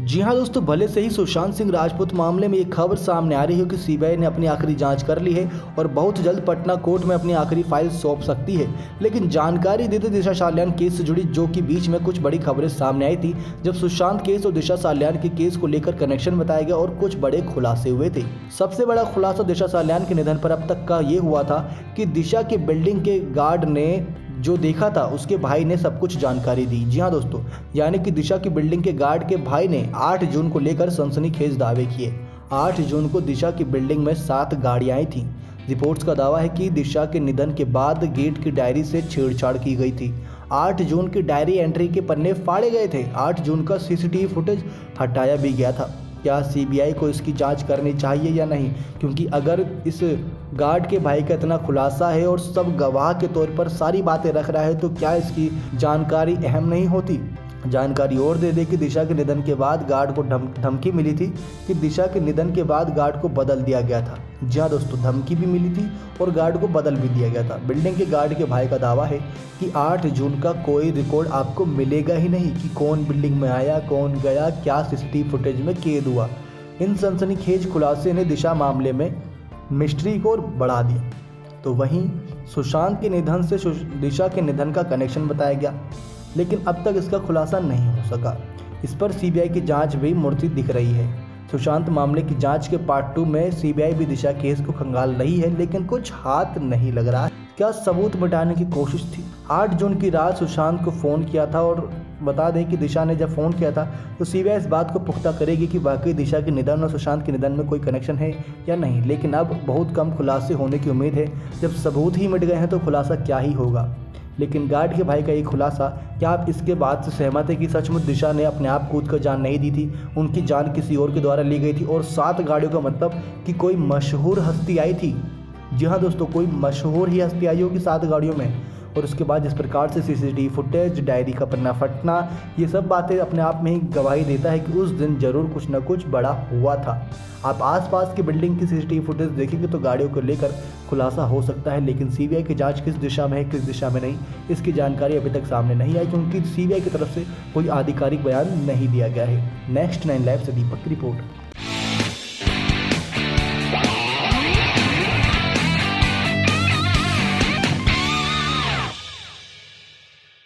जी हाँ दोस्तों, भले से ही सुशांत सिंह राजपूत मामले में एक खबर सामने आ रही है कि सीबीआई ने अपनी आखिरी जांच कर ली है और बहुत जल्द पटना कोर्ट में अपनी आखिरी फाइल सौंप सकती है। लेकिन जानकारी देते दिशा साल्यान केस से जुड़ी, जो कि बीच में कुछ बड़ी खबरें सामने आई थी जब सुशांत केस और दिशा साल्यान के केस को लेकर कनेक्शन बताया गया और कुछ बड़े खुलासे हुए थे। सबसे बड़ा खुलासा दिशा साल्यान के निधन पर अब तक का ये हुआ था कि दिशा की बिल्डिंग के गार्ड ने जो देखा था उसके भाई ने सब कुछ जानकारी दी। जी हाँ दोस्तों, यानी कि दिशा की बिल्डिंग के गार्ड के भाई ने 8 जून को लेकर सनसनीखेज दावे किए। 8 जून को दिशा की बिल्डिंग में 7 गाड़ियां आई थीं। रिपोर्ट्स का दावा है कि दिशा के निधन के बाद गेट की डायरी से छेड़छाड़ की गई थी। 8 जून की डायरी एंट्री के पन्ने फाड़े गए थे। 8 जून का सीसीटीवी फुटेज हटाया भी गया था। क्या सीबीआई को इसकी जांच करनी चाहिए या नहीं? क्योंकि अगर इस गार्ड के भाई का इतना खुलासा है और सब गवाह के तौर पर सारी बातें रख रहा है, तो क्या इसकी जानकारी अहम नहीं होती? जानकारी और दे दे कि दिशा के निधन के बाद गार्ड को धमकी मिली थी कि दिशा के निधन के बाद गार्ड को बदल दिया गया था। जी हाँ दोस्तों, धमकी भी मिली थी और गार्ड को बदल भी दिया गया था। बिल्डिंग के गार्ड के भाई का दावा है कि 8 जून का कोई रिकॉर्ड आपको मिलेगा ही नहीं कि कौन बिल्डिंग में आया, कौन गया, क्या सीसीटीवी फुटेज में कैद हुआ। इन सनसनीखेज खुलासे ने दिशा मामले में मिस्ट्री को और बढ़ा दिया। तो वहीं सुशांत के निधन से दिशा के निधन का कनेक्शन बताया गया, लेकिन अब तक इसका खुलासा नहीं हो सका। इस पर सीबीआई की जांच भी मुड़ती दिख रही है। सुशांत मामले की जांच के पार्ट 2 में सीबीआई भी दिशा केस को खंगाल रही है, लेकिन कुछ हाथ नहीं लग रहा। क्या सबूत मिटाने की कोशिश थी? 8 जून की रात सुशांत को फ़ोन किया था और बता दें कि दिशा ने जब फ़ोन किया था तो सीबीआई इस बात को पुख्ता करेगी कि वाकई दिशा के निधन और सुशांत के निधन में कोई कनेक्शन है या नहीं। लेकिन अब बहुत कम खुलासे होने की उम्मीद है। जब सबूत ही मिट गए हैं तो खुलासा क्या ही होगा। लेकिन गार्ड के भाई का ये खुलासा, क्या आप इसके बाद से सहमत है कि सचमुच दिशा ने अपने आप कूद कर जान नहीं दी थी, उनकी जान किसी और के द्वारा ली गई थी? और 7 गाड़ियों का मतलब कि कोई मशहूर हस्ती आई थी। जी हाँ दोस्तों, कोई मशहूर ही हस्ती आई होगी 7 गाड़ियों में। और उसके बाद जिस प्रकार से सीसीटीवी फुटेज, डायरी का पन्ना फटना, ये सब बातें अपने आप में ही गवाही देता है कि उस दिन ज़रूर कुछ ना कुछ बड़ा हुआ था। आप आसपास की बिल्डिंग की सीसीटीवी फुटेज देखेंगे तो गाड़ियों को लेकर खुलासा हो सकता है। लेकिन सीबीआई की जांच किस दिशा में है, किस दिशा में नहीं, इसकी जानकारी अभी तक सामने नहीं आई, क्योंकि सीबीआई की तरफ से कोई आधिकारिक बयान नहीं दिया गया है। नेक्स्ट 9 लाइव से दीपक की रिपोर्ट।